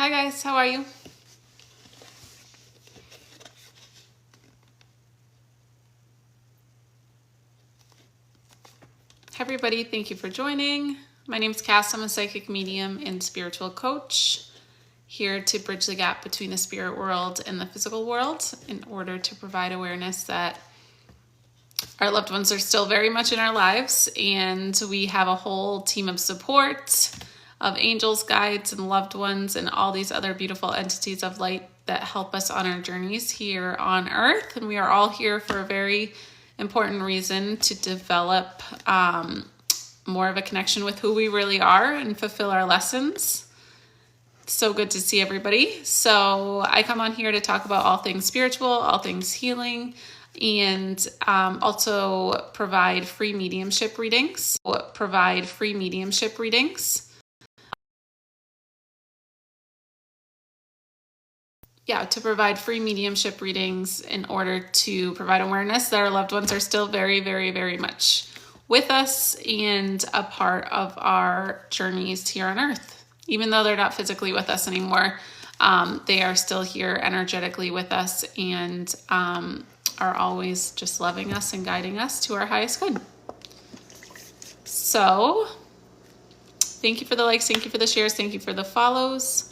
Hi guys, how are you? Hi everybody, thank you for joining. My name is Cass. I'm a psychic medium and spiritual coach, here to bridge the gap between the spirit world and the physical world in order to provide awareness that our loved ones are still very much in our lives, and we have a whole team of support of angels, guides, and loved ones, and all these other beautiful entities of light that help us on our journeys here on Earth. And we are all here for a very important reason: to develop more of a connection with who we really are and fulfill our lessons. So good to see everybody. So I come on here to talk about all things spiritual, all things healing, and also provide free mediumship readings. To provide free mediumship readings in order to provide awareness that our loved ones are still very, very, very much with us and a part of our journeys here on Earth. Even though they're not physically with us anymore, they are still here energetically with us and are always just loving us and guiding us to our highest good. So thank you for the likes, thank you for the shares, thank you for the follows.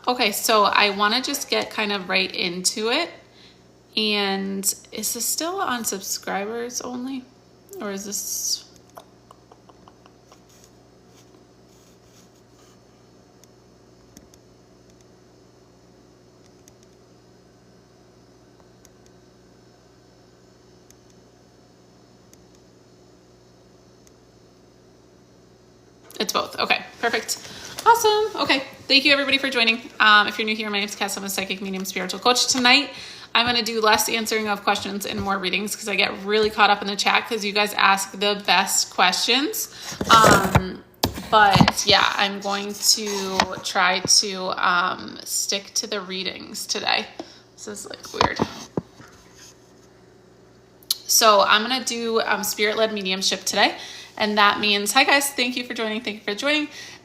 Okay, so I want to just get kind of right into it. And is this still on subscribers only? Or is this... It's both. Okay, perfect. Awesome. Okay, thank you everybody for joining. If you're new here, my name is Cass. I'm a psychic medium spiritual coach. Tonight, I'm going to do less answering of questions and more readings because I get really caught up in the chat because you guys ask the best questions. But yeah, I'm going to try to stick to the readings today. This is like weird. So I'm going to do spirit-led mediumship today. And that means, hi guys, thank you for joining.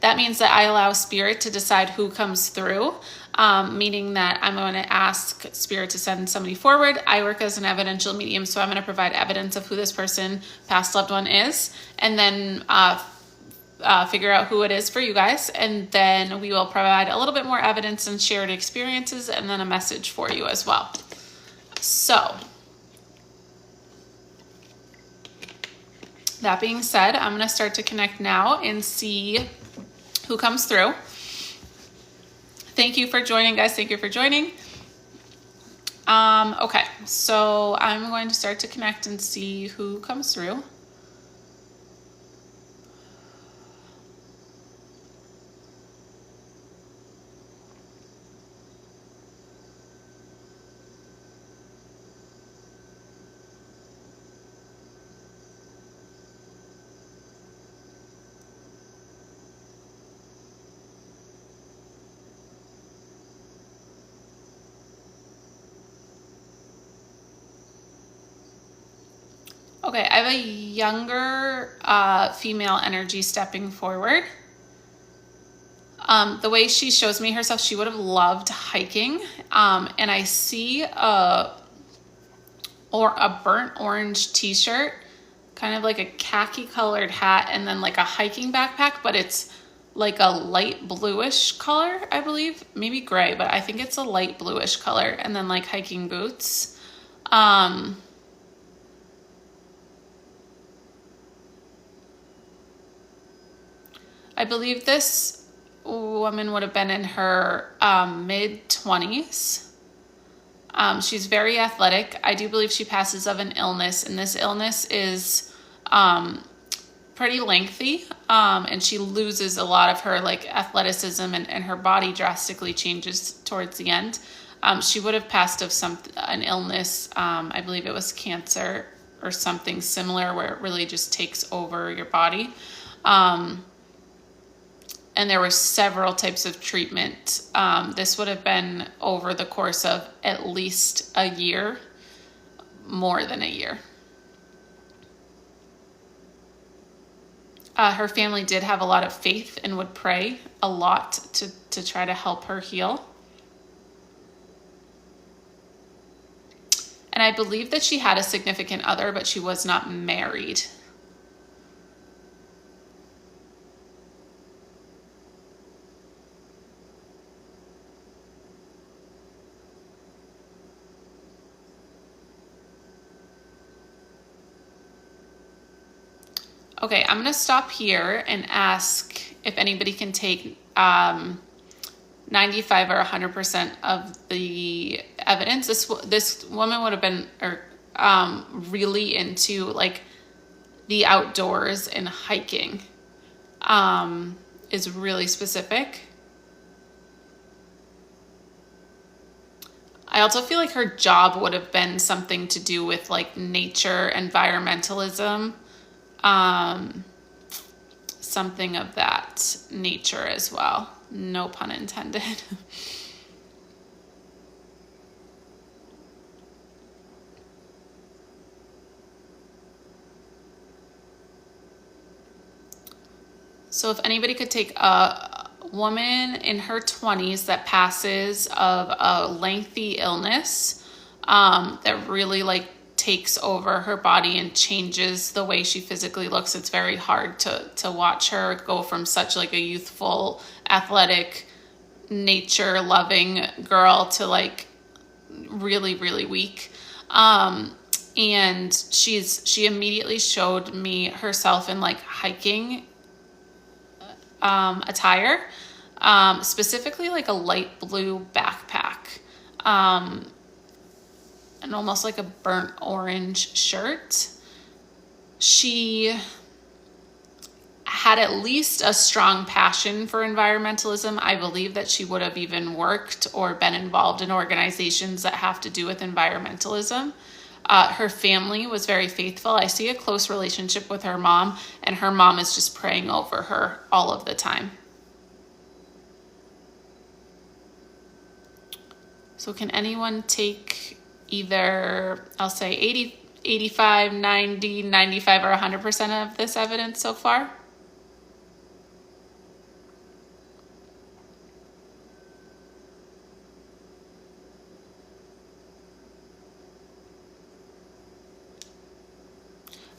That means that I allow spirit to decide who comes through, meaning that I'm going to ask spirit to send somebody forward. I work as an evidential medium, so I'm going to provide evidence of who this person, past loved one, is, and then figure out who it is for you guys. And then we will provide a little bit more evidence and shared experiences and then a message for you as well. So that being said, I'm going to start to connect now and see who comes through. Thank you for joining, guys. Thank you for joining. Okay, so I'm going to start to connect and see who comes through. Okay, I have a younger female energy stepping forward. The way she shows me herself, she would have loved hiking. And I see a burnt orange t-shirt, kind of like a khaki colored hat, and then like a hiking backpack, but it's like a light bluish color, I believe. Maybe gray, but I think it's a light bluish color. And then like hiking boots. I believe this woman would have been in her mid-20s. She's very athletic. I do believe she passes of an illness, and this illness is pretty lengthy, and she loses a lot of her like athleticism, and her body drastically changes towards the end. She would have passed of an illness. I believe it was cancer or something similar, where it really just takes over your body. And there were several types of treatment. This would have been over the course of at least a year, more than a year. Her family did have a lot of faith and would pray a lot to try to help her heal. And I believe that she had a significant other, but she was not married. Okay, I'm going to stop here and ask if anybody can take 95 or 100% of the evidence. This woman would have been really into like the outdoors and hiking. Is really specific. I also feel like her job would have been something to do with like nature, environmentalism, something of that nature as well. No pun intended. So if anybody could take a woman in her 20s that passes of a lengthy illness that really like takes over her body and changes the way she physically looks. It's very hard to watch her go from such like a youthful, athletic, nature loving girl to like really, really weak. And she immediately showed me herself in like hiking attire, specifically like a light blue backpack, and almost like a burnt orange shirt. She had at least a strong passion for environmentalism. I believe that she would have even worked or been involved in organizations that have to do with environmentalism. Her family was very faithful. I see a close relationship with her mom, and her mom is just praying over her all of the time. So can anyone take either, I'll say 80, 85, 90, 95, or 100% of this evidence so far?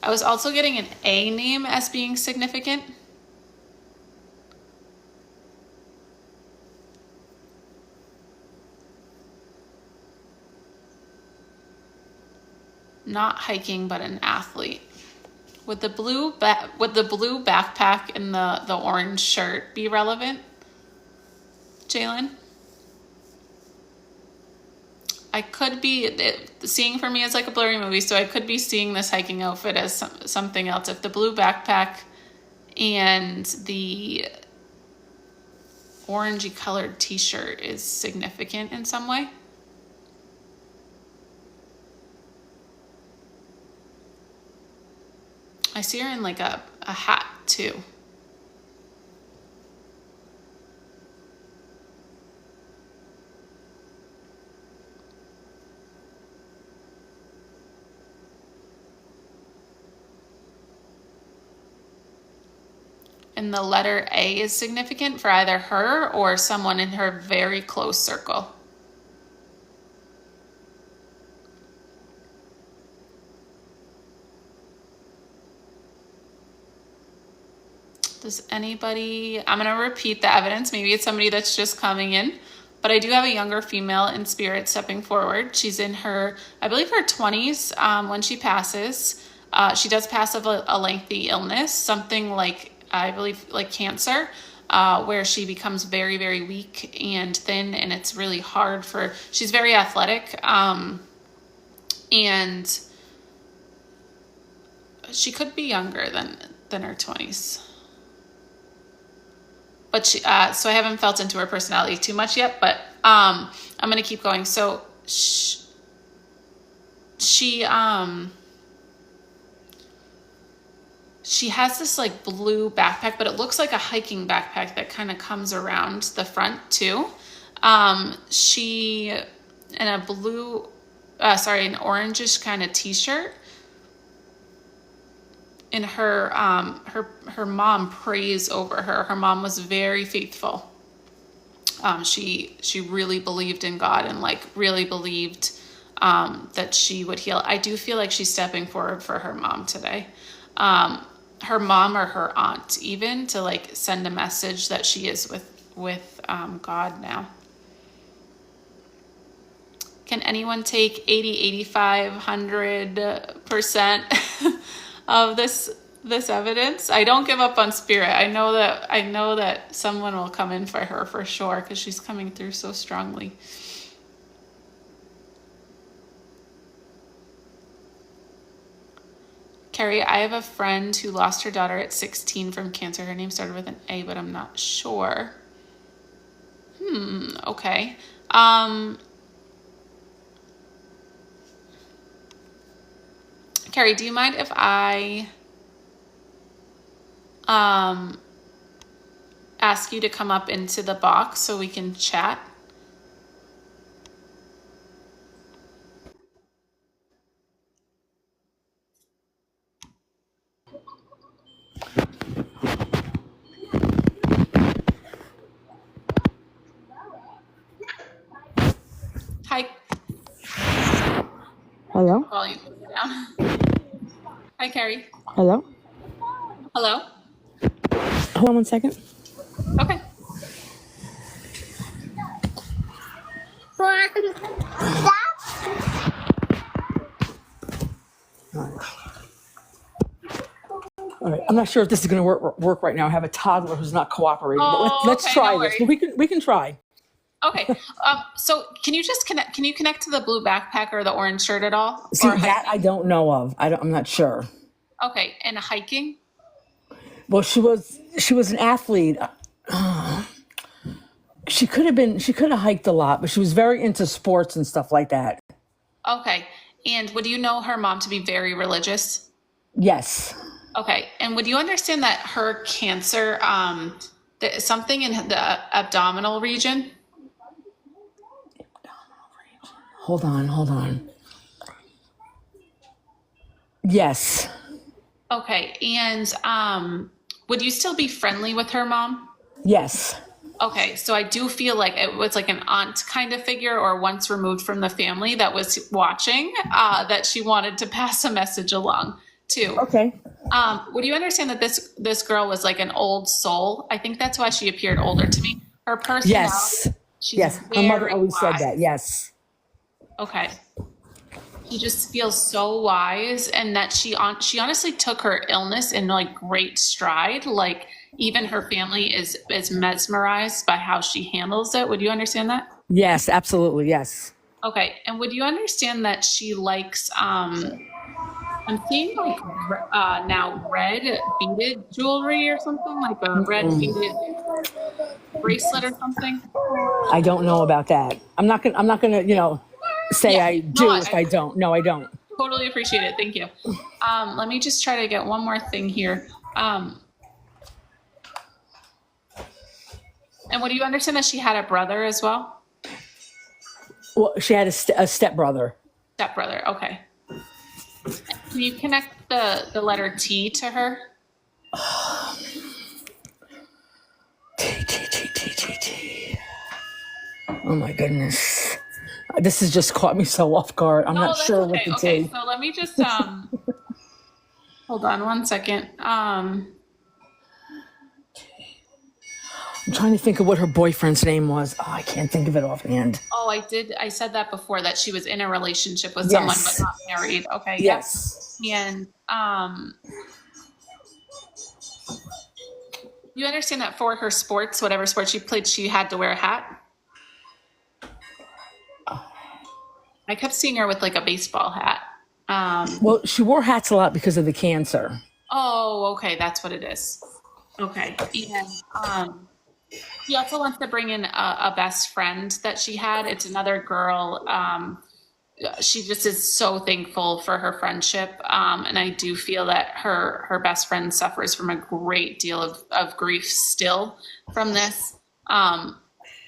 I was also getting an A name as being significant. Not hiking, but an athlete. Would the blue backpack and the orange shirt be relevant, Jalen? I could be, seeing for me is like a blurry movie, so I could be seeing this hiking outfit as something else. If the blue backpack and the orangey colored t-shirt is significant in some way. I see her in like a hat too. And the letter A is significant for either her or someone in her very close circle. Does anybody, I'm going to repeat the evidence. Maybe it's somebody that's just coming in, but I do have a younger female in spirit stepping forward. She's in her, I believe her 20s when she passes. She does pass of a lengthy illness, something like, I believe like cancer, where she becomes very, very weak and thin, and it's really hard for, she's very athletic, and she could be younger than her 20s. But she, so I haven't felt into her personality too much yet, but I'm going to keep going. So she has this like blue backpack, but it looks like a hiking backpack that kind of comes around the front too. She in a blue, an orangish kind of t-shirt. and her mom prays over her. Her mom was very faithful. She really believed in God and like really believed that she would heal. I do feel like she's stepping forward for her mom today. Her mom or her aunt even to like send a message that she is with God now. Can anyone take 80, 85, 100% of this evidence? I don't give up on spirit. I know that someone will come in for her for sure because she's coming through so strongly. Carrie, I have a friend who lost her daughter at 16 from cancer. Her name started with an A, but I'm not sure. Okay. Carrie, do you mind if I ask you to come up into the box so we can chat? Hi. Hello? Volume down. Hi, Carrie. Hello? Hello? Hold on 1 second. Okay. All right. I'm not sure if this is going to work right now. I have a toddler who's not cooperating. But let's okay, try no this. worries. But we can try. Okay. So can you just connect? Can you connect to the blue backpack or the orange shirt at all? See, Or that I don't know of. I'm not sure. okay. And hiking? Well, she was an athlete. She could have hiked a lot, but she was very into sports and stuff like that. Okay. And would you know her mom to be very religious? Yes. Okay. And would you understand that her cancer, something in the abdominal region? Hold on. Yes. Okay. And would you still be friendly with her mom? Yes. Okay, so I do feel like it was like an aunt kind of figure or once removed from the family that was watching, that she wanted to pass a message along to. Okay. Would you understand that this girl was like an old soul? I think that's why she appeared older to me. Her personality, Yes. she's Yes. My mother very always said wise. that. Yes. Okay. He just feels so wise, and that she honestly took her illness in like great stride. Like even her family is mesmerized by how she handles it. Would you understand that? Yes, absolutely. Yes. Okay, and would you understand that she likes I'm seeing like now red beaded jewelry or something, like a red beaded bracelet or something? I don't know about that. I'm not gonna, say Yeah. I No, do if I don't. No, I don't. totally appreciate it. Thank you. Let me just try to get one more thing here. And would you understand that she had a brother as well? Well, she had a stepbrother. Stepbrother. Okay. Can you connect the letter T to her? T. Oh my goodness. This has just caught me so off guard. I'm not that's sure okay. what the Okay, T. so let me just hold on 1 second. I'm trying to think of what her boyfriend's name was. Oh, I can't think of it offhand. Oh, I said that before, that she was in a relationship with someone but Yes. not married. Okay. Yes. Yep. And you understand that for her sports, whatever sport she played, she had to wear a hat? I kept seeing her with like a baseball hat. Well, she wore hats a lot because of the cancer. Oh, okay, that's what it is. Okay. And she also wants to bring in a best friend that she had. It's another girl. She just is so thankful for her friendship. And I do feel that her best friend suffers from a great deal of grief still from this.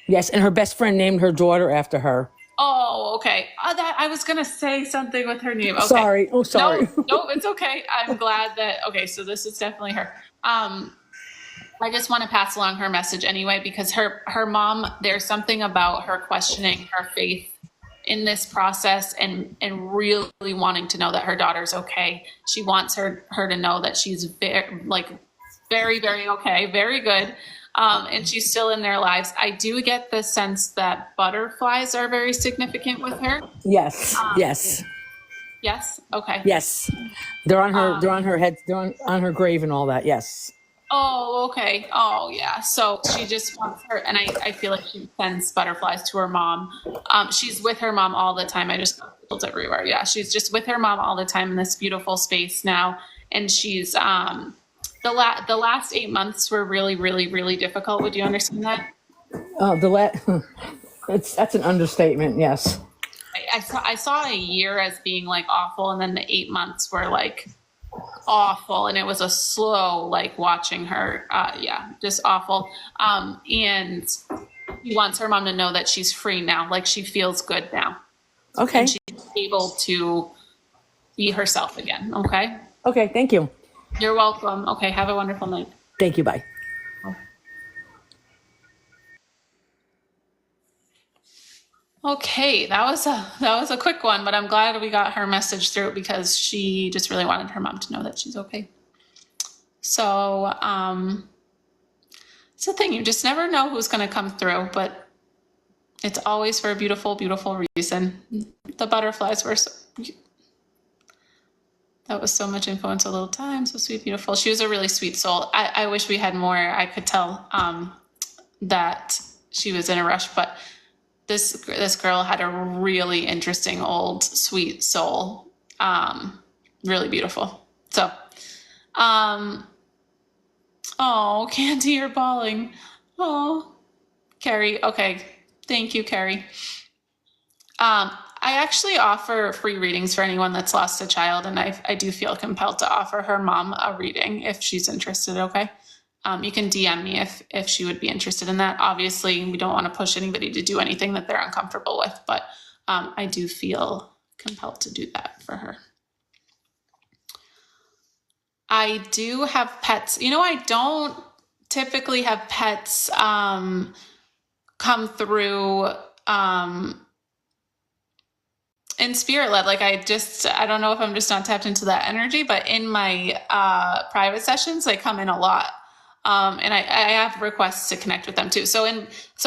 Yes, and her best friend named her daughter after her. Oh, okay. That I was gonna say something with her name. Okay. Sorry. Oh, sorry. No, it's okay. I'm glad that. Okay, so this is definitely her. I just want to pass along her message anyway because her mom. There's something about her questioning her faith in this process and really wanting to know that her daughter's okay. She wants her to know that she's very okay, very good. And she's still in their lives. I do get the sense that butterflies are very significant with her. Yes. Yes. Yes. Okay. Yes. They're on her. They're on her head. They're on her grave and all that. Yes. Oh, okay. Oh, yeah. So she just wants her, and I feel like she sends butterflies to her mom. She's with her mom all the time. I just got everywhere. Yeah, she's just with her mom all the time in this beautiful space now, and she's the last 8 months were really difficult. Would you understand that? That's an understatement. Yes. I saw a year as being like awful, and then the 8 months were like awful, and it was a slow like watching her just awful. And he wants her mom to know that she's free now, like she feels good now, Okay. and she's able to be herself again. Okay, Okay. Thank you. you're welcome. Okay, have a wonderful night. Thank you. Bye. Okay, that was a quick one, but I'm glad we got her message through because she just really wanted her mom to know that she's okay. So it's the thing, you just never know who's going to come through, but it's always for a beautiful reason. The butterflies were that was so much info in so little time. So sweet, beautiful. She was a really sweet soul. I wish we had more. I could tell that she was in a rush, but this girl had a really interesting old sweet soul. Really beautiful. So, oh, Candy, you're bawling. Oh, Carrie. Okay. Thank you, Carrie. I actually offer free readings for anyone that's lost a child, and I do feel compelled to offer her mom a reading if she's interested. Okay. You can DM me if she would be interested in that. Obviously, we don't want to push anybody to do anything that they're uncomfortable with, but I do feel compelled to do that for her. I do have pets. I don't typically have pets come through in spirit led. Like I don't know if I'm just not tapped into that energy, but in my private sessions, they come in a lot. And I have requests to connect with them too. So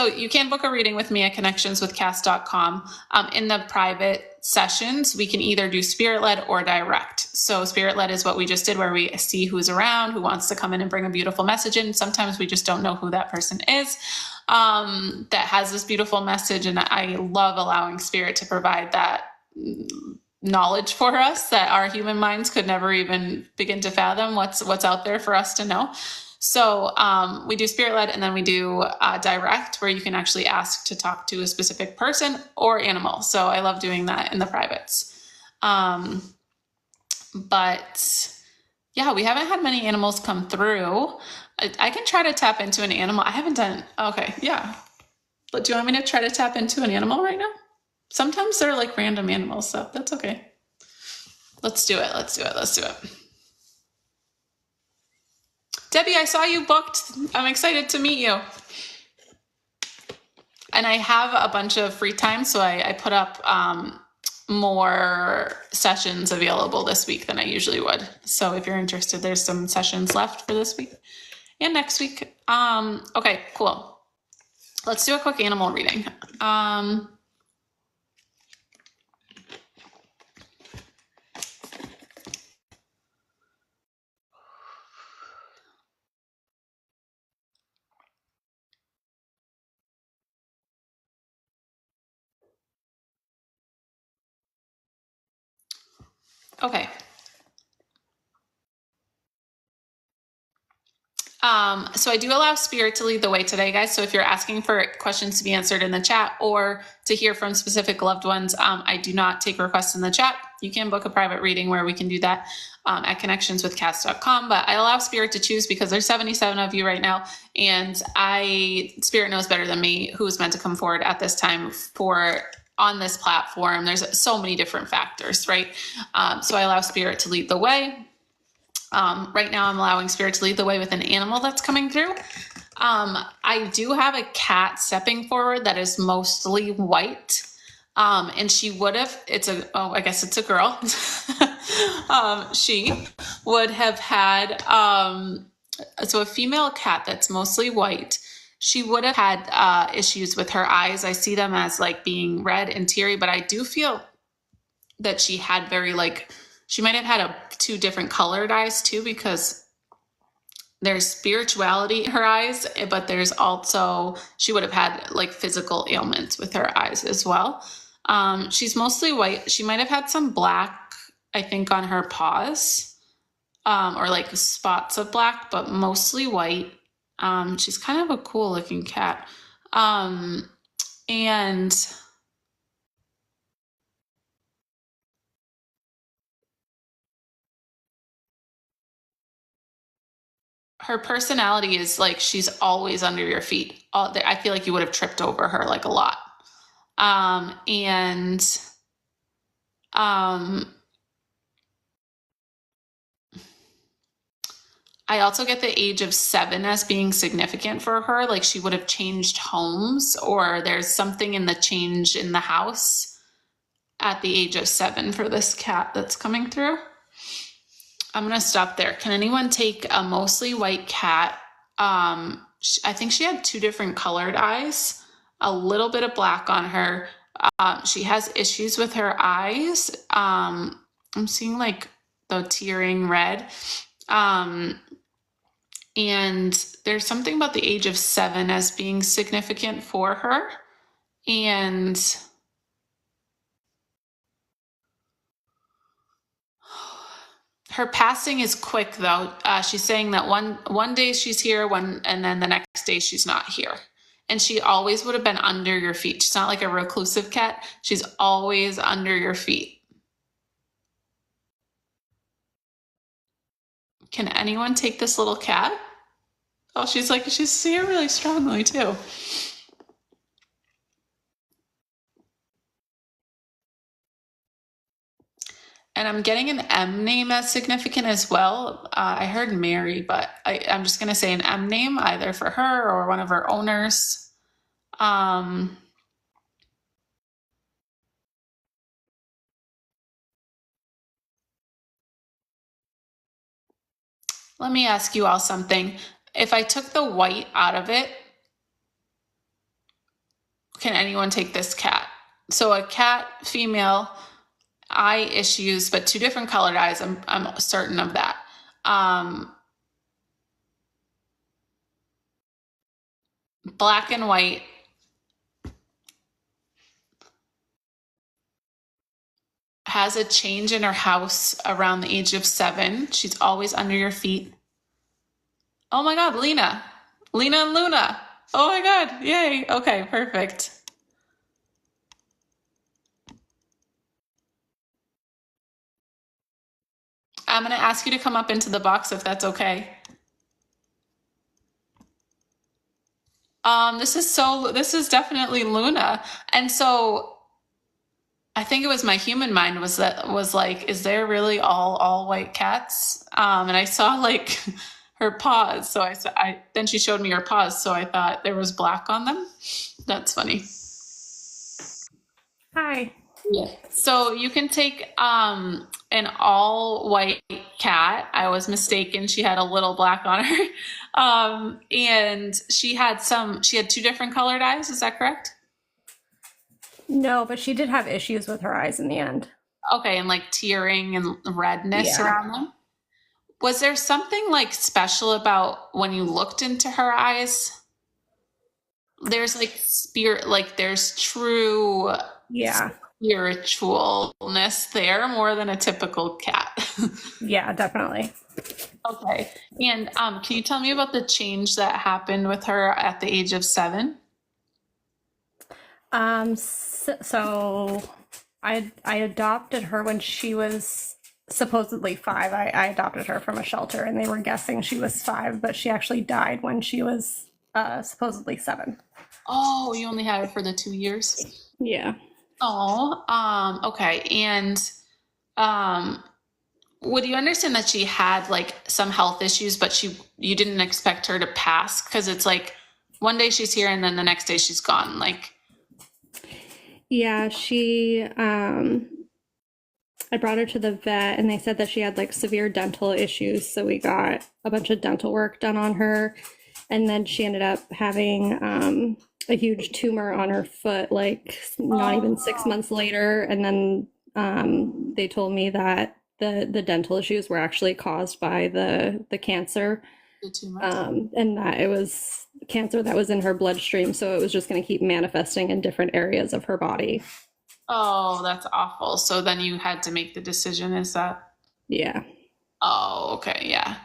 you can book a reading with me at connectionswithcass.com. In the private sessions, we can either do spirit led or direct. So spirit led is what we just did, where we see who's around, who wants to come in and bring a beautiful message in. Sometimes we just don't know who that person is, that has this beautiful message. And I love allowing spirit to provide that knowledge for us that our human minds could never even begin to fathom what's out there for us to know. So we do spirit led, and then we do direct, where you can actually ask to talk to a specific person or animal. So I love doing that in the privates. But yeah, we haven't had many animals come through. I can try to tap into an animal. I haven't done. Okay, yeah. But do you want me to try to tap into an animal right now? Sometimes they're like random animals, so that's okay. Let's do it. Debbie, I saw you booked. I'm excited to meet you. And I have a bunch of free time, so I put up more sessions available this week than I usually would. So if you're interested, there's some sessions left for this week and next week. Okay, cool. Let's do a quick animal reading. Okay. So I do allow spirit to lead the way today, guys. So if you're asking for questions to be answered in the chat or to hear from specific loved ones, I do not take requests in the chat. You can book a private reading where we can do that at connectionswithcass.com, but I allow spirit to choose because there's 77 of you right now, and spirit knows better than me who is meant to come forward at this time for on this platform, there's so many different factors, right? So I allow spirit to lead the way. Right now I'm allowing spirit to lead the way with an animal that's coming through. I do have a cat stepping forward that is mostly white. And she would have, I guess it's a girl. She would have had, so a female cat that's mostly white. She would have had issues with her eyes. I see them as like being red and teary, but I do feel that she had she might have had two different colored eyes too, because there's spirituality in her eyes, but there's also, she would have had like physical ailments with her eyes as well. She's mostly white. She might have had some black, I think, on her paws, or like spots of black, but mostly white. She's kind of a cool looking cat. And her personality is like, she's always under your feet. I feel like you would have tripped over her like a lot. And I also get the age of 7 as being significant for her. Like she would have changed homes, or there's something in the change in the house at the age of 7 for this cat that's coming through. I'm going to stop there. Can anyone take a mostly white cat? I think she had 2 different colored eyes, a little bit of black on her. She has issues with her eyes. I'm seeing like the tearing red. And there's something about the age of 7 as being significant for her. And her passing is quick though. She's saying that one day she's here, and then the next day she's not here. And she always would have been under your feet. She's not like a reclusive cat. She's always under your feet. Can anyone take this little cat? Oh, she's here really strongly too. And I'm getting an M name as significant as well. I heard Mary, but I'm just going to say an M name either for her or one of her owners. Let me ask you all something. If I took the white out of it, can anyone take this cat? So a cat, female, eye issues, but 2 different colored eyes. I'm certain of that. Black and white. Has a change in her house around the age of 7. She's always under your feet. Oh my God, Lena and Luna. Oh my God, yay. Okay, perfect. I'm going to ask you to come up into the box if that's okay. This is definitely Luna. And so I think it was my human mind was like, is there really all white cats? And I saw like her paws. So then she showed me her paws. So I thought there was black on them. That's funny. Hi. Yeah. So you can take an all white cat. I was mistaken. She had a little black on her. And she had 2 different colored eyes. Is that correct? No, but she did have issues with her eyes in the end. Okay. And like tearing and redness around them. Was there something like special about when you looked into her eyes? There's like spirit, like there's true spiritualness there more than a typical cat. Yeah, definitely. Okay. And can you tell me about the change that happened with her at the age of 7? So I adopted her when she was supposedly 5. I adopted her from a shelter, and they were guessing she was 5, but she actually died when she was supposedly 7. Oh, you only had her for the 2 years? Yeah. Oh, okay. And um, would you understand that she had like some health issues, but you didn't expect her to pass? Because it's like one day she's here and then the next day she's gone. Like, Yeah, she I brought her to the vet and they said that she had like severe dental issues, so we got a bunch of dental work done on her, and then she ended up having a huge tumor on her foot like not even 6 months later, and then they told me that the dental issues were actually caused by the cancer, the tumor. and that it was cancer that was in her bloodstream, so it was just going to keep manifesting in different areas of her body. Oh, that's awful. So then you had to make the decision, is that? Yeah. Oh, okay, yeah.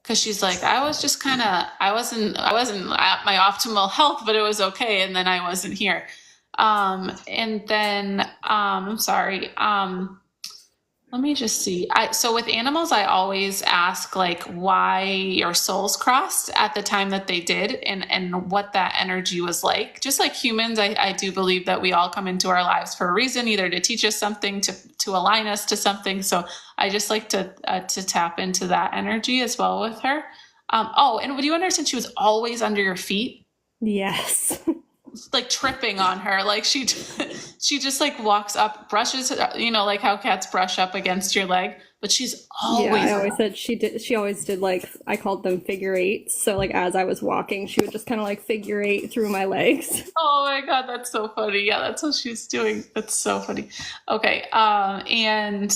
Because she's like, I was just kind of, I wasn't at my optimal health, but it was okay, and then I wasn't here. And then, I'm sorry. Let me just see. So with animals, I always ask like why your souls crossed at the time that they did, and what that energy was like. Just like humans, I do believe that we all come into our lives for a reason, either to teach us something, to align us to something. So I just like to tap into that energy as well with her. Oh, and would you understand she was always under your feet? Yes. Like tripping on her, like she just like walks up, brushes, like how cats brush up against your leg, but she's Yeah, always. I always said she always did like I called them figure eights. So like as I was walking, she would just kind of like figure eight through my legs. Oh my god, that's so funny. Yeah, that's what she's doing. That's so funny. Okay, and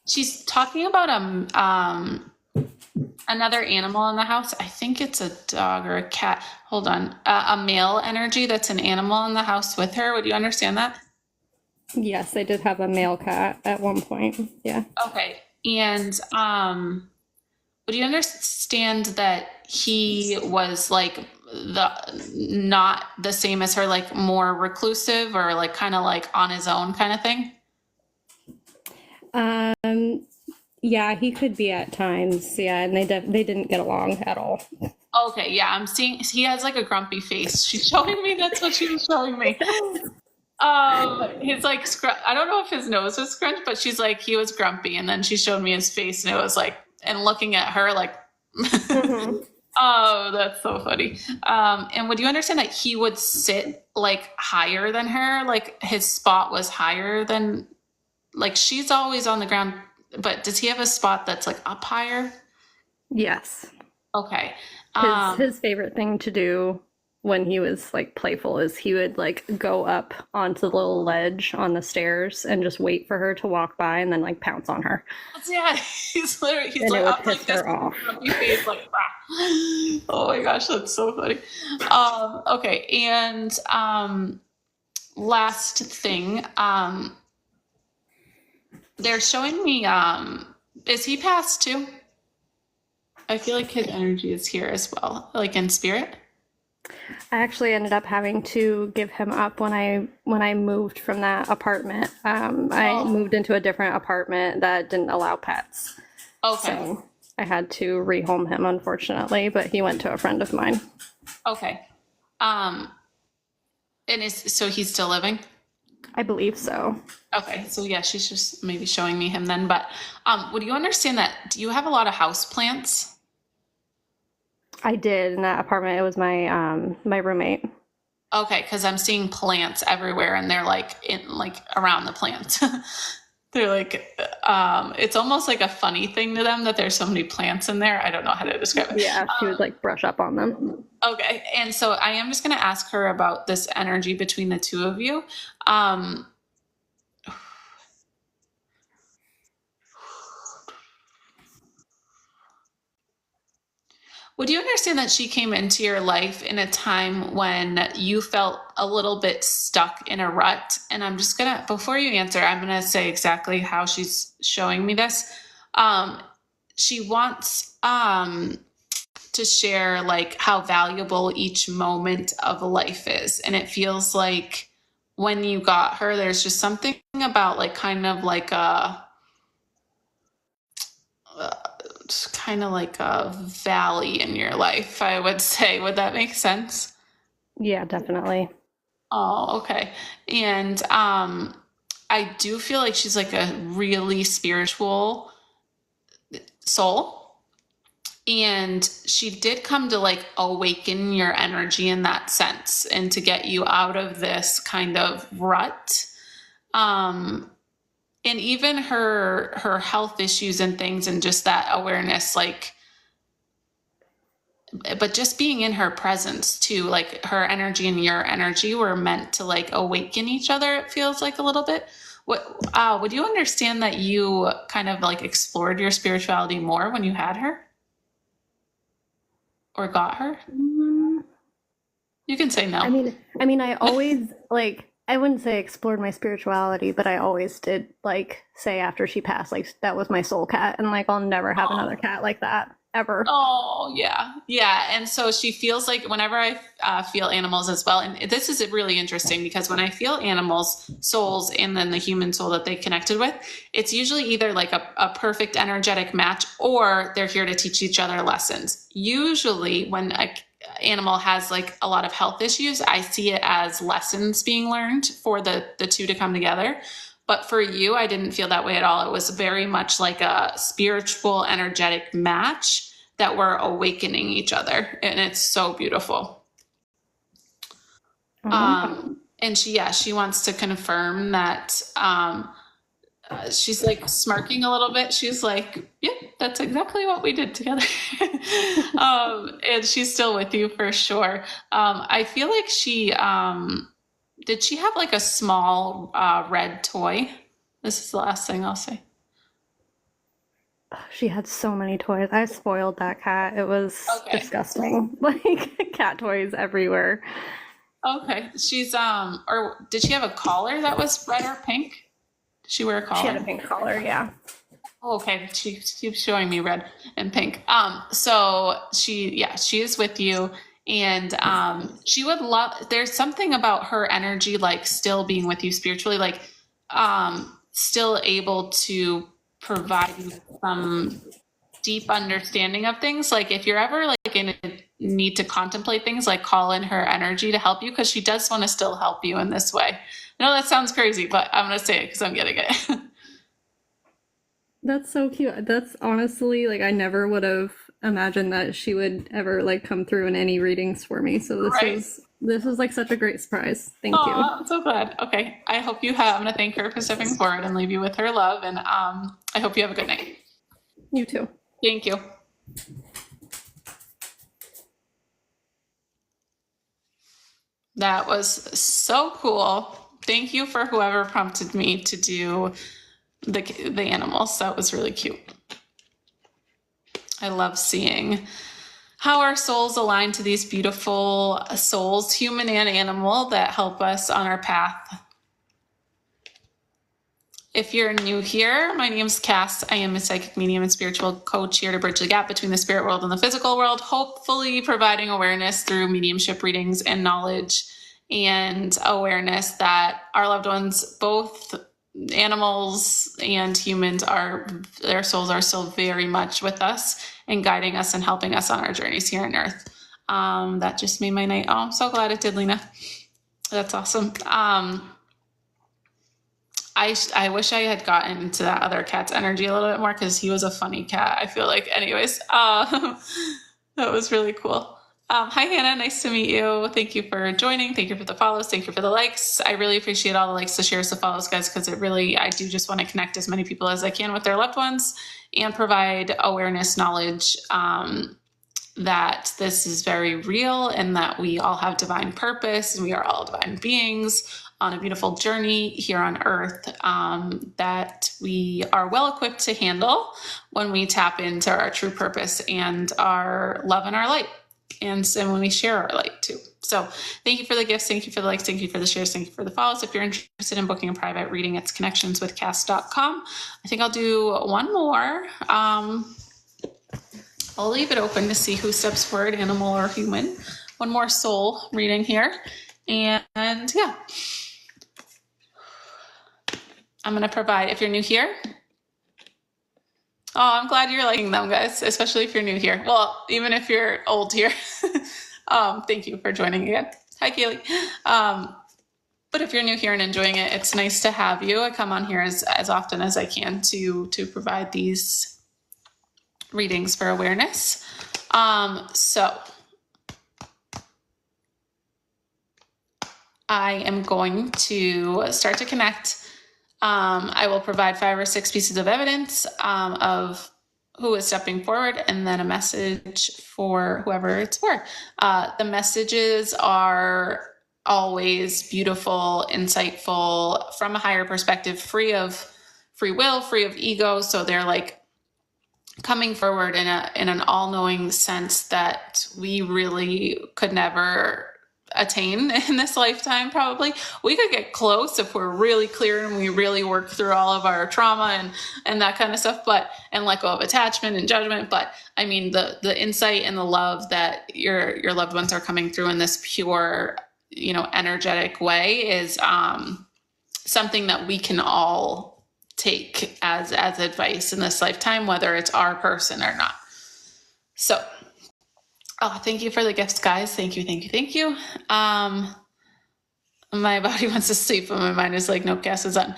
she's talking about another animal in the house. I think it's a dog or a cat. Hold on. A male energy that's an animal in the house with her. Would you understand that? Yes, I did have a male cat at one point. Yeah. Okay. And would you understand that he was like the not the same as her, like more reclusive or like kind of like on his own kind of thing? Um yeah, he could be at times. Yeah, and they didn't get along at all. Okay, yeah, I'm seeing he has like a grumpy face. She's showing me, that's what she was showing me. His like I don't know if his nose was scrunched, but she's like he was grumpy, and then she showed me his face, and it was like, and looking at her like, Mhm. oh, that's so funny. And would you understand that he would sit like higher than her, like his spot was higher than, like she's always on the ground, but does he have a spot that's like up higher? Yes. Okay. His favorite thing to do when he was like playful is he would like go up onto the little ledge on the stairs and just wait for her to walk by and then like pounce on her. Yeah, he's And like it would up piss like this, her off. grumpy face, like ah. Oh my gosh, that's so funny. Okay, and last thing, they're showing me, is he passed too? I feel like his energy is here as well, like in spirit. I actually ended up having to give him up when I moved from that apartment. I Oh, moved into a different apartment that didn't allow pets, okay, so I had to rehome him, unfortunately. But he went to a friend of mine. okay. Um, and so he's still living? I believe so. Okay, so yeah, she's just maybe showing me him then. But would you understand that? Do you have a lot of house plants? I did in that apartment. It was my roommate. Okay, because I'm seeing plants everywhere, and they're like in like around the plant. They're like, it's almost like a funny thing to them that there's so many plants in there. I don't know how to describe it. Yeah, she would like brush up on them. Okay, and so I am just going to ask her about this energy between the two of you. Um, Would you understand that she came into your life in a time when you felt a little bit stuck in a rut? And I'm just gonna, before you answer, I'm gonna say exactly how she's showing me this. Um, she wants to share like how valuable each moment of life is, and it feels like when you got her, there's just something about like kind of like a kind of like a valley in your life, I would say. Would that make sense? Yeah, definitely. Oh, okay. And I do feel like she's like a really spiritual soul. And she did come to like awaken your energy in that sense and to get you out of this kind of rut. Um, and even her health issues and things and just that awareness, like, but just being in her presence too, like her energy and your energy were meant to like awaken each other, it feels like a little bit. What would you understand that you kind of like explored your spirituality more when you had her or got her? Mm, You can say I no. mean, I always like, I wouldn't say explored my spirituality, but I always did like say after she passed, like that was my soul cat, and like I'll never have another cat like that ever. Oh, yeah. Yeah. And so she feels like whenever I feel animals as well, and this is really interesting because when I feel animals, souls, and then the human soul that they connected with, it's usually either like a perfect energetic match or they're here to teach each other lessons. Usually, when a animal has like a lot of health issues, I see it as lessons being learned for the two to come together. But for you, I didn't feel that way at all. It was very much like a spiritual, energetic match that we're awakening each other. And it's so beautiful. Oh, And she wants to confirm that she's like smirking a little bit. She's like, yeah, that's exactly what we did together. And she's still with you for sure. I feel like did she have like a small red toy? This is the last thing I'll say. she had so many toys. I spoiled that cat. It was Okay. disgusting. Like cat toys everywhere. Okay. Or did she have a collar that was red or pink? Did she wear a She had a collar? pink collar, yeah. Oh, okay. She keeps showing me red and pink. So she is with you, and she would love. There's something about her energy, like still being with you spiritually, like still able to provide you some deep understanding of things. Like if you're ever like in a need to contemplate things, like call in her energy to help you because she does want to still help you in this way. I know that sounds crazy, but I'm gonna say it because I'm getting it. That's so cute. That's honestly like I never would have imagined that she would ever like come through in any readings for me. So Right. this is like such a great surprise. Thank you. Oh, I'm so glad. Okay. I hope you have. I'm going to thank her for stepping forward and leave you with her love. And I hope you have a good night. You too. Thank you. That was so cool. Thank you for whoever prompted me to do the animals. That was really cute. I love seeing how our souls align to these beautiful souls, human and animal, that help us on our path. If you're new here, my name's Cass. I am a psychic medium and spiritual coach here to bridge the gap between the spirit world and the physical world, hopefully providing awareness through mediumship readings and knowledge and awareness that our loved ones, both animals and humans, their souls are still very much with us and guiding us and helping us on our journeys here on earth. That just made my night. Oh, I'm so glad it did, Lena. That's awesome. I wish I had gotten into that other cat's energy a little bit more because he was a funny cat, I feel like. Anyways, that was really cool. Hi, Hannah. Nice to meet you. Thank you for joining. Thank you for the follows. Thank you for the likes. I really appreciate all the likes, the shares, the follows, guys, because I do just want to connect as many people as I can with their loved ones and provide awareness, knowledge, that this is very real and that we all have divine purpose and we are all divine beings on a beautiful journey here on earth, that we are well equipped to handle when we tap into our true purpose and our love and our light. And when we share our light too. So thank you for the gifts. Thank you for the likes. Thank you for the shares. Thank you for the follows. If you're interested in booking a private reading, it's connectionswithcass.com. I think I'll do one more. I'll leave it open to see who steps forward, animal or human. One more soul reading here. And yeah, I'm going to provide, if you're new here, Oh, I'm glad you're liking them, guys, especially if you're new here. Well, even if you're old here. Thank you for joining again. Hi, Kaylee. But if you're new here and enjoying it, it's nice to have you. I come on here as often as I can to provide these readings for awareness. So I am going to start to connect. I will provide 5 or 6 pieces of evidence of who is stepping forward, and then a message for whoever it's for. The messages are always beautiful, insightful, from a higher perspective, free of free will, free of ego. So they're like coming forward in an all-knowing sense that we really could never attain in this lifetime. Probably we could get close if we're really clear and we really work through all of our trauma and that kind of stuff, but and let go of attachment and judgment. But I mean, the insight and the love that your loved ones are coming through in this pure, energetic way is something that we can all take as advice in this lifetime, whether it's our person or not. So thank you for the gifts, guys. Thank you. My body wants to sleep, but my mind is like, nope, Cass is on.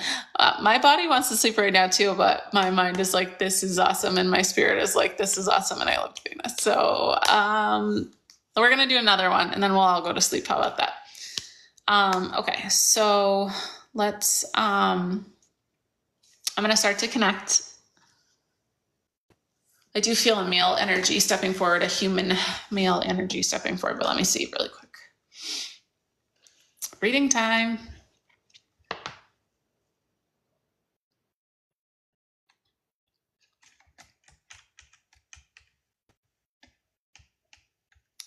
My body wants to sleep right now too, but my mind is like, this is awesome, and my spirit is like, this is awesome, and I love doing this. So we're gonna do another one, and then we'll all go to sleep. How about that? Okay, so let's. I'm gonna start to connect. I do feel a male energy stepping forward, a human male energy stepping forward, but let me see really quick. Reading time.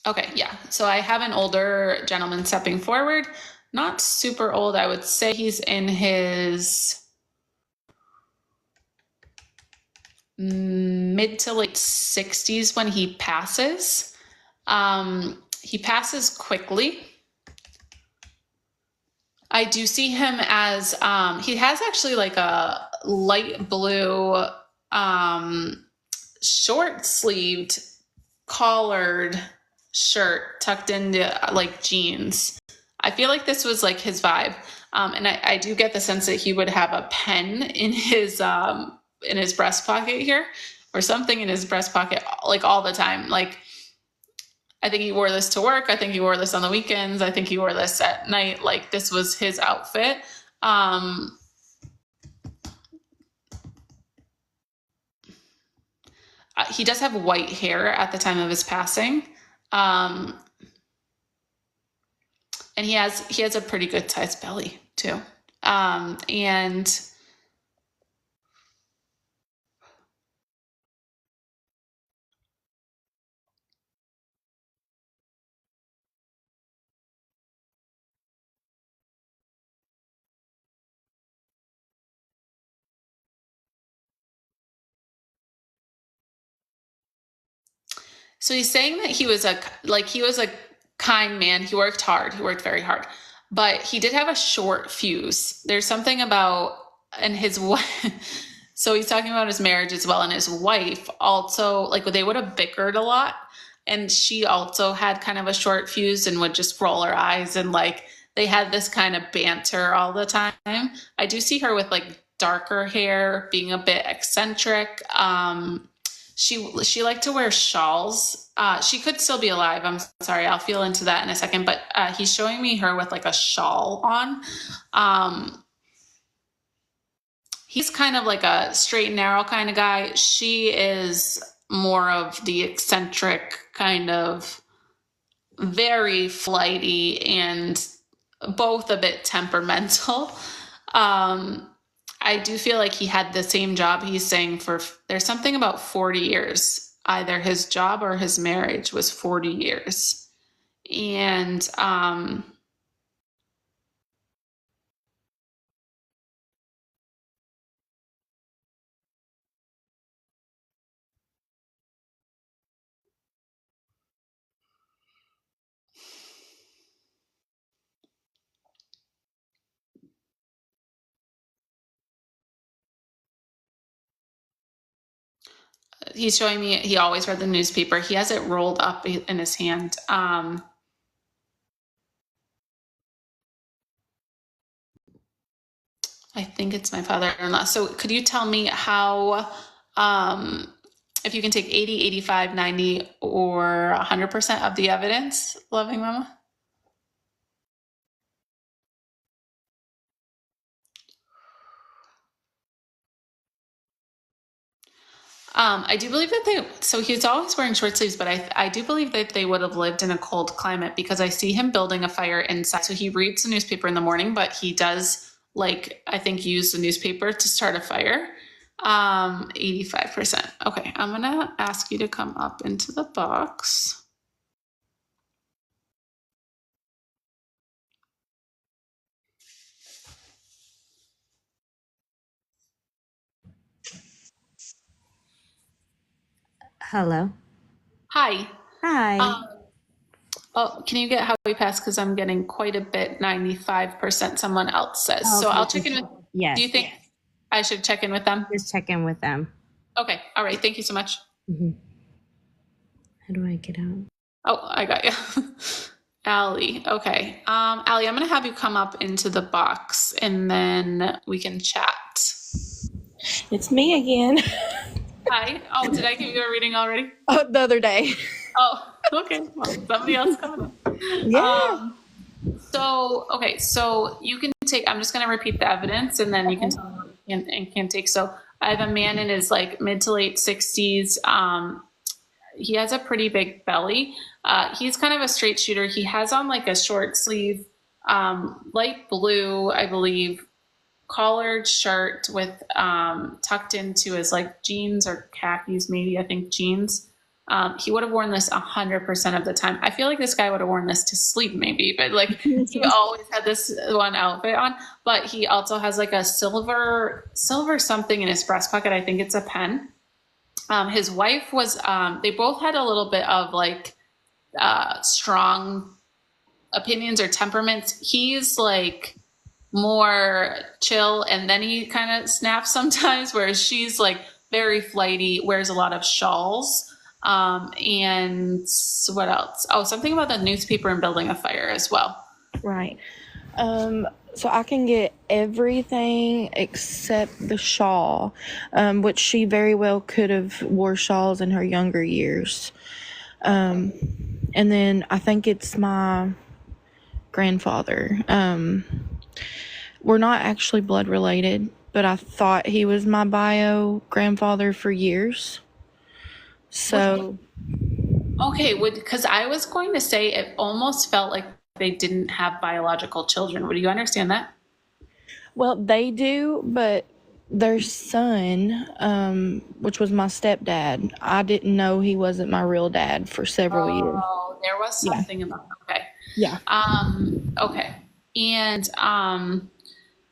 Okay, yeah. So I have an older gentleman stepping forward. Not super old. I would say he's in his mid to late 60s when he passes. He passes quickly. I do see him as he has actually like a light blue short sleeved collared shirt tucked into like jeans. I feel like this was like his vibe. And I do get the sense that he would have a pen in his breast pocket here, or something in his breast pocket, like all the time. Like, I think he wore this to work. I think he wore this on the weekends. I think he wore this at night. Like, this was his outfit. He does have white hair at the time of his passing. And he has a pretty good sized belly too. And so he's saying that he was a kind man. He worked hard. He worked very hard, but he did have a short fuse. There's something about, and his so he's talking about his marriage as well, and his wife also, like, they would have bickered a lot, and she also had kind of a short fuse and would just roll her eyes, and like they had this kind of banter all the time. I do see her with like darker hair, being a bit eccentric. She liked to wear shawls. She could still be alive. I'm sorry. I'll feel into that in a second. But he's showing me her with like a shawl on. He's kind of like a straight and narrow kind of guy. She is more of the eccentric kind of, very flighty, and both a bit temperamental. I do feel like he had the same job, he's saying, there's something about 40 years. Either his job or his marriage was 40 years. And he's showing me he always read the newspaper. He has it rolled up in his hand. I think it's my father-in-law. So could you tell me how, if you can take 80, 85, 90, or 100% of the evidence, loving mama? I do believe that so he's always wearing short sleeves, but I do believe that they would have lived in a cold climate because I see him building a fire inside. So he reads the newspaper in the morning, but he does, like, I think, use the newspaper to start a fire. 85%. Okay, I'm gonna ask you to come up into the box. Hello. Hi. Hi. Oh, can you get how we pass? Because I'm getting quite a bit, 95%, someone else says. So Okay, I'll check in with, yes. do you think I should check in with them? Just check in with them. Okay, all right, thank you so much. How do I get out? Oh, I got you. Allie, okay. Allie, I'm gonna have you come up into the box and then we can chat. It's me again. Hi. Oh, did I give you a reading already? Oh, the other day. Oh, okay. Well, somebody else coming up. Yeah. Okay, so you can take, I'm just going to repeat the evidence and then you can tell me what you can and can't take. So I have a man in his like mid to late 60s. He has a pretty big belly. He's kind of a straight shooter. He has on like a short sleeve, light blue, I believe, collared shirt with tucked into his like jeans or khakis, maybe, I think jeans. He would have worn this 100% of the time. I feel like this guy would have worn this to sleep maybe, but like he always had this one outfit on, but he also has like a silver something in his breast pocket. I think it's a pen. His wife was, they both had a little bit of like strong opinions or temperaments. He's like more chill and then he kind of snaps sometimes, whereas she's like very flighty, wears a lot of shawls. And what else? Oh, something about the newspaper and building a fire as well. Right. So I can get everything except the shawl, which she very well could have wore shawls in her younger years. And then I think it's my grandfather. We're not actually blood related, but I thought he was my bio grandfather for years. So, Okay, because I was going to say it almost felt like they didn't have biological children. Would you understand that? well, they do, but their son, which was my stepdad, I didn't know he wasn't my real dad for several years. Oh, there was something about okay. Yeah. Okay. And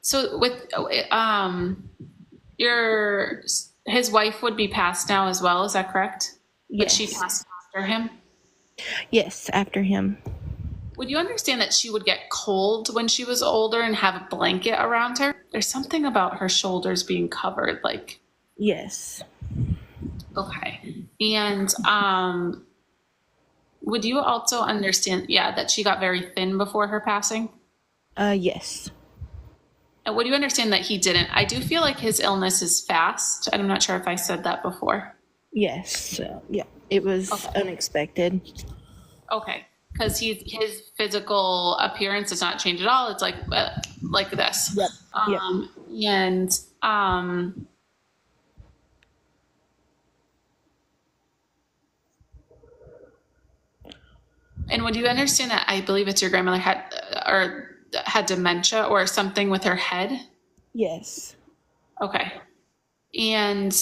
so with his wife would be passed now as well, is that correct? But she Yes. passed after him. Yes, after him. Would you understand that she would get cold when she was older and have a blanket around her? There's something about her shoulders being covered, like, Yes. okay. And would you also understand, yeah, that she got very thin before her passing? Yes. And would you understand that he didn't? I do feel like his illness is fast. I'm not sure if I said that before. Yes. So, yeah. It was unexpected. Okay. Because his physical appearance does not change at all. It's like this. Yep. Yep. And and would you understand that I believe it's your grandmother had dementia or something with her head? Yes. Okay. And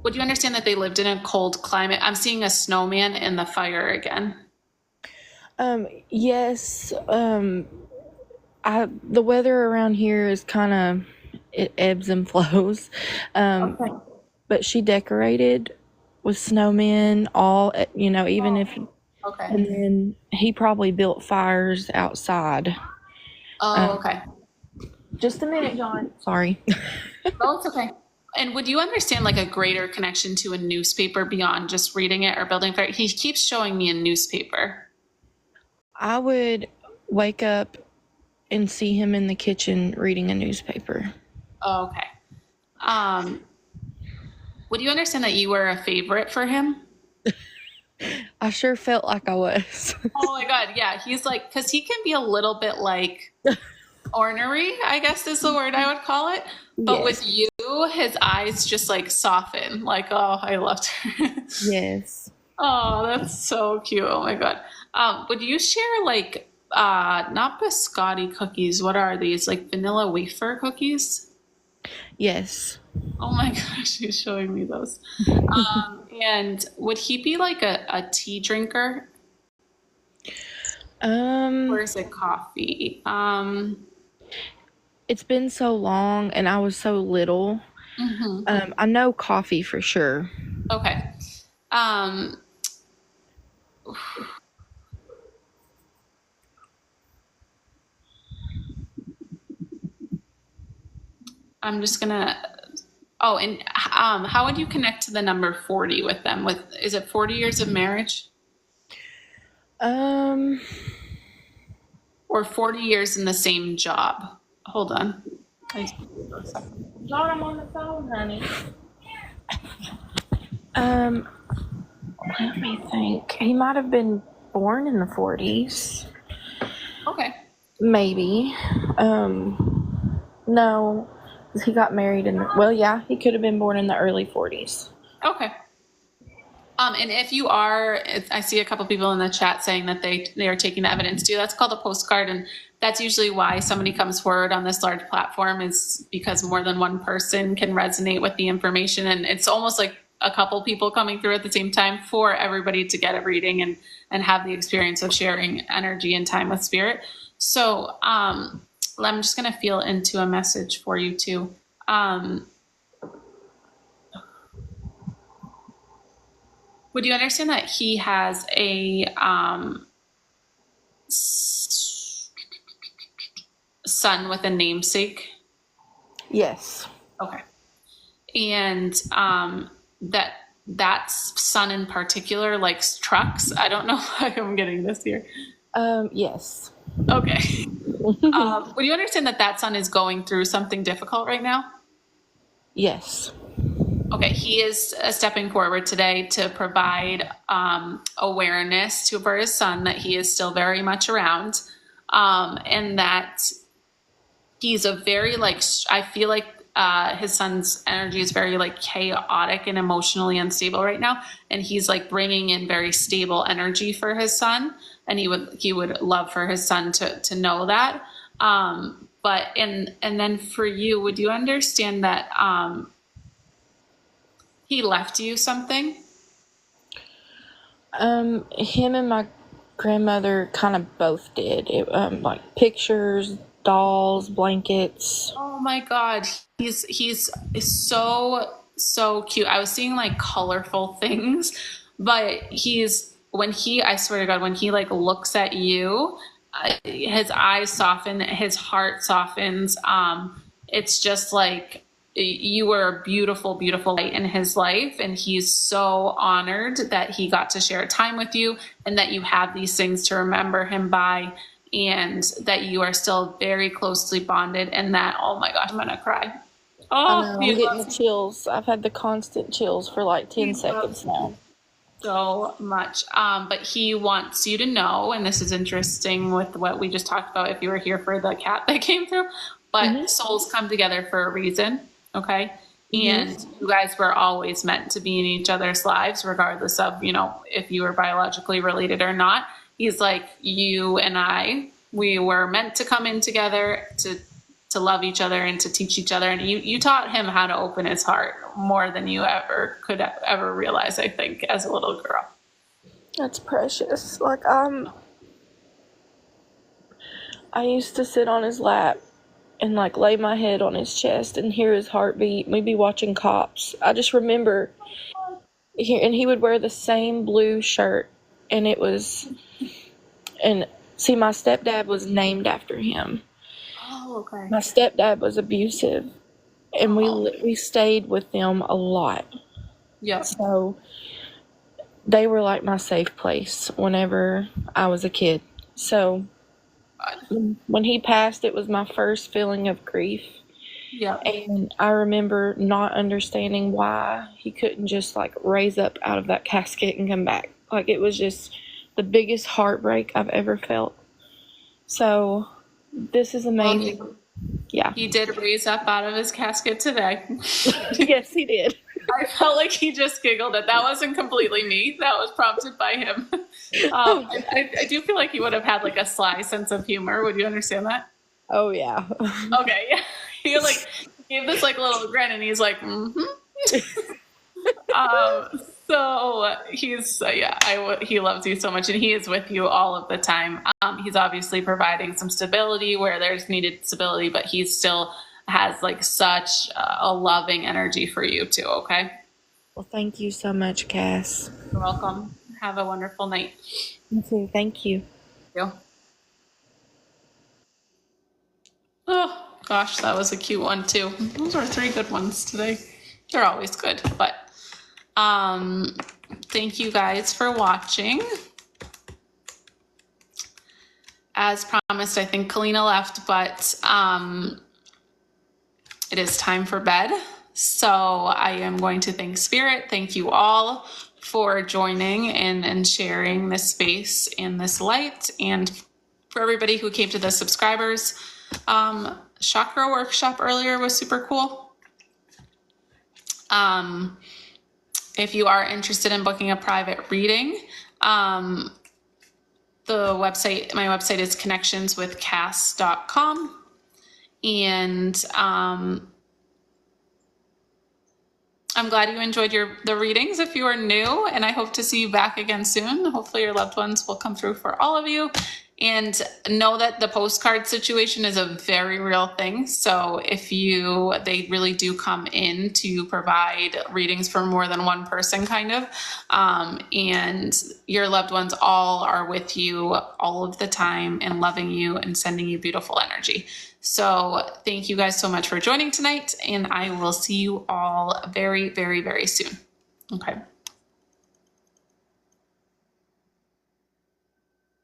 would you understand that they lived in a cold climate? I'm seeing a snowman in the fire again. Yes. The weather around here is kind of, it ebbs and flows. Okay. But she decorated with snowmen, even if, Okay. and then he probably built fires outside. Oh, okay. Just a minute, John. Sorry. Oh, it's okay. And would you understand like a greater connection to a newspaper beyond just reading it or building fair? He keeps showing me a newspaper. I would wake up and see him in the kitchen reading a newspaper. Oh, okay. Would you understand that you were a favorite for him? I sure felt like I was. Oh my God, yeah. He's like, because he can be a little bit like ornery, I guess is the word I would call it. But with you, his eyes just like soften. Like, oh, I loved her. Yes. Oh, that's so cute. Oh my God. Would you share like not biscotti cookies? What are these? Like vanilla wafer cookies? Yes. Oh my gosh, he's showing me those. And would he be like a tea drinker? Or is it coffee? It's been so long and I was so little. I know coffee for sure. Okay. I'm just gonna. Oh, and how would you connect to the number 40 with them? Is it 40 years of marriage Um, or 40 years in the same job? Hold on. John, I'm on the phone, honey. Let me think. He might have been born in the 40s. Okay. Maybe. No. He got married well, yeah, he could have been born in the early 40s. Okay. And if you are, I see a couple people in the chat saying that they are taking the evidence too. That's called a postcard, and that's usually why somebody comes forward on this large platform, is because more than one person can resonate with the information, and it's almost like a couple people coming through at the same time for everybody to get a reading and have the experience of sharing energy and time with spirit. So I'm just going to feel into a message for you too. Would you understand that he has a son with a namesake? Yes. Okay. And that son in particular likes trucks. I don't know how I'm getting this here. Yes. Okay. Would you understand that son is going through something difficult right now? Yes. Okay, he is stepping forward today to provide awareness for his son that he is still very much around, and that he's a very I feel like his son's energy is very like chaotic and emotionally unstable right now, and he's like bringing in very stable energy for his son, and he would love for his son to know that. But and then for you, would you understand that he left you something? Him and my grandmother kind of both did. It, like pictures, dolls, blankets. Oh my God, he's so cute. I was seeing like colorful things, but I swear to God, when he like looks at you, his eyes soften, his heart softens. It's just like you were a beautiful, beautiful light in his life, and he's so honored that he got to share time with you, and that you have these things to remember him by, and that you are still very closely bonded, and that, oh my gosh, I'm gonna cry. Oh, I'm getting the chills. I've had the constant chills for like 10 seconds now. So much. But he wants you to know, and this is interesting with what we just talked about if you were here for the cat that came through, but souls come together for a reason. Okay. And you guys were always meant to be in each other's lives, regardless of, if you were biologically related or not. He's like, you and we were meant to come in together to love each other and to teach each other. And you taught him how to open his heart more than you could ever realize, I think, as a little girl. That's precious. Like, I used to sit on his lap and like lay my head on his chest and hear his heartbeat. We'd be watching Cops. I just remember, and he would wear the same blue shirt, and see, my stepdad was named after him. Oh, okay. My stepdad was abusive, and we stayed with them a lot. Yep. So they were like my safe place whenever I was a kid. So when he passed, it was my first feeling of grief. Yep. And I remember not understanding why he couldn't just like raise up out of that casket and come back. Like, it was just the biggest heartbreak I've ever felt. So this is amazing. Yeah. He did raise up out of his casket today. Yes, he did. I felt like he just giggled that wasn't completely me. That was prompted by him. I do feel like he would have had like a sly sense of humor. Would you understand that? Oh, yeah. Okay, yeah. He like gave this like little grin, and he's like, so he's he loves you so much, and he is with you all of the time. He's obviously providing some stability where there's needed stability, but he still has like such a loving energy for you too. Okay. Well, thank you so much, Cass. You're welcome. Have a wonderful night. You too. Thank you. Thank you. Oh gosh, that was a cute one too. Those are 3 good ones today. They're always good, but thank you guys for watching. As promised, I think Kalina left, but it is time for bed. So I am going to thank Spirit. Thank you all for joining and sharing this space and this light. And for everybody who came to the subscribers, chakra workshop earlier was super cool. If you are interested in booking a private reading, my website is connectionswithcass.com. And I'm glad you enjoyed the readings if you are new, and I hope to see you back again soon. Hopefully your loved ones will come through for all of you. And know that the postcard situation is a very real thing. So they really do come in to provide readings for more than one person, kind of. And your loved ones all are with you all of the time and loving you and sending you beautiful energy. So thank you guys so much for joining tonight. And I will see you all very, very, very soon. Okay.